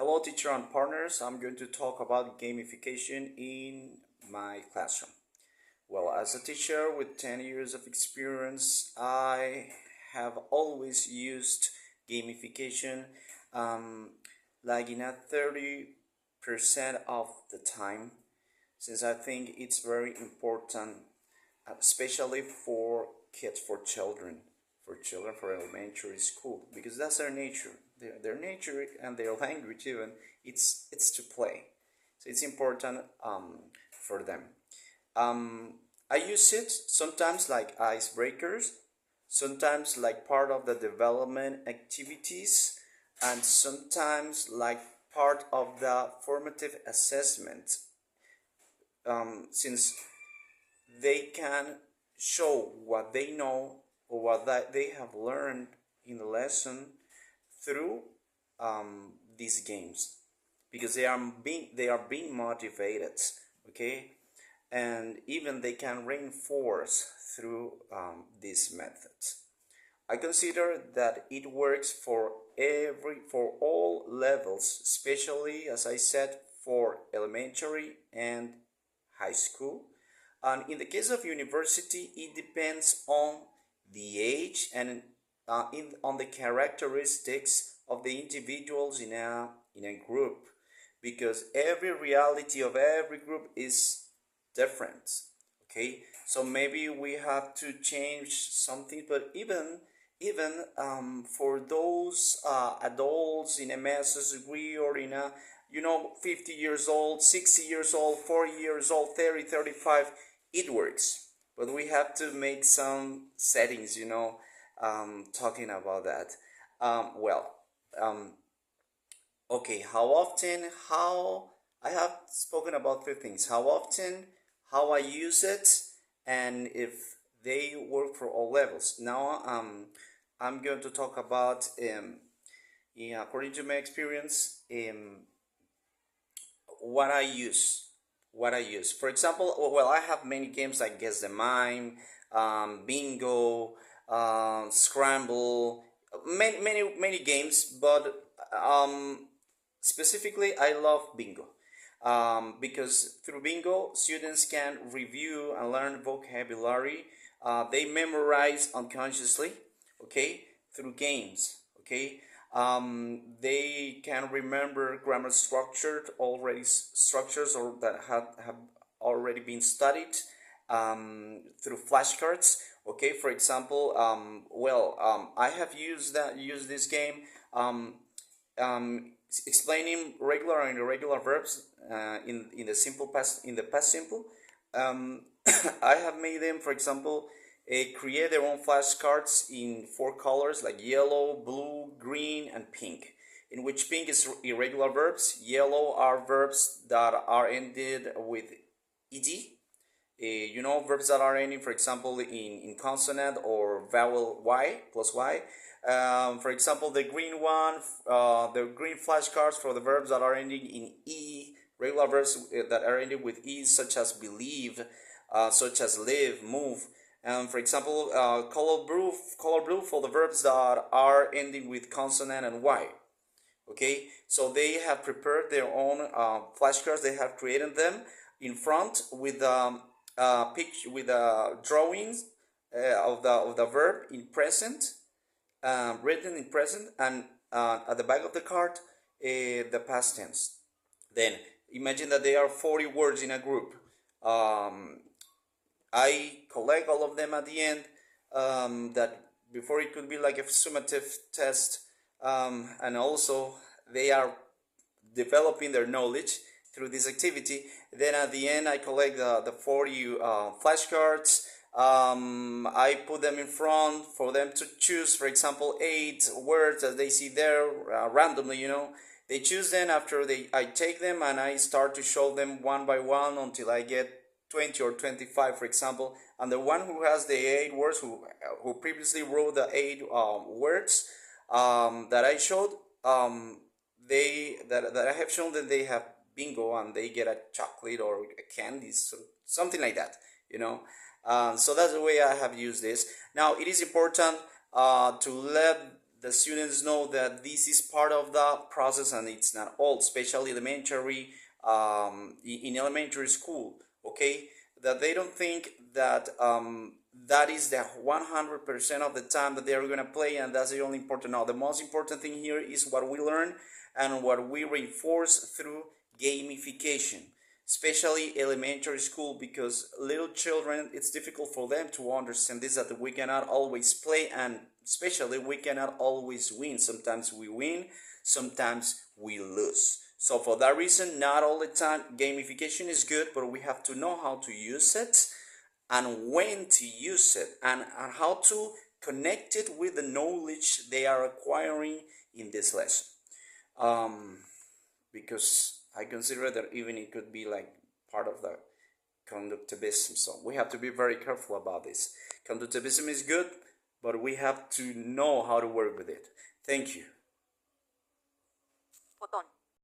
Hello, teacher and partners. I'm going to talk about gamification in my classroom. Well, as a teacher with 10 years of experience, I have always used gamification like in a 30% of the time, since I think it's very important, especially for kids, for elementary school, because that's their nature. Their nature and their language even it's to play, so it's important for them. I use it sometimes like icebreakers, sometimes like part of the development activities, and sometimes like part of the formative assessment, since they can show what they know or what that they have learned in the lesson through these games, because they are being motivated, okay, and even they can reinforce through these methods. I consider that it works for all levels, especially as I said for elementary and high school. And in the case of university, it depends on the age and on the characteristics of the individuals in a group, because every reality of every group is different. Okay, so maybe we have to change something, but even for those adults in a master's degree, or in a 50 years old, 60 years old, 40 years old, 30, 35, it works. But we have to make some settings, talking about that. Well, okay, how I have spoken about three things: how often, how I use it, and if they work for all levels. Now, I'm going to talk about, according to my experience, what I use. What I use. For example, well, I have many games like Guess the Mime, Bingo, Scramble, many games, but specifically, I love Bingo. Because through Bingo, students can review and learn vocabulary. They memorize unconsciously, okay, through games, okay. They can remember grammar structures, or that have already been studied through flashcards. Okay, for example, I have used this game, explaining regular and irregular verbs in the simple past, in the past simple. I have made them, for example, create their own flashcards in four colors like yellow, blue, green, and pink. In which pink is irregular verbs, yellow are verbs that are ended with ed. Verbs that are ending, for example, in consonant or vowel y plus y. For example, the green flashcards for the verbs that are ending in e, regular verbs that are ending with e, such as believe, such as live, move. And for example, color blue for the verbs that are ending with consonant and y. Okay, so they have prepared their own flashcards. They have created them in front with picture, with drawings of the verb in present, written in present, and at the back of the card, the past tense. Then imagine that there are 40 words in a group. I collect all of them at the end. That before it could be like a summative test, and also they are developing their knowledge through this activity. Then at the end, I collect the 40 flashcards. I put them in front for them to choose, for example, 8 words that they see there randomly. They choose them. After I take them and I start to show them one by one until I get 20 or 25, for example. And the one who has the 8 words, who previously wrote the 8 words that I showed, that I have shown that they have bingo, and they get a chocolate or a candy, so something like that. So that's the way I have used this. Now, it is important to let the students know that this is part of the process and it's not all, especially elementary, in elementary school, okay? That they don't think that that is the 100% of the time that they're going to play and that's the only important. No, the most important thing here is what we learn and what we reinforce through gamification, especially elementary school, because little children, it's difficult for them to understand this, that we cannot always play, and especially we cannot always win. Sometimes we win, sometimes we lose. So for that reason, not all the time gamification is good, but we have to know how to use it and when to use it, and how to connect it with the knowledge they are acquiring in this lesson. Because I consider that even it could be like part of the conductivism. So we have to be very careful about this. Conductivism is good, but we have to know how to work with it. Thank you. Botón.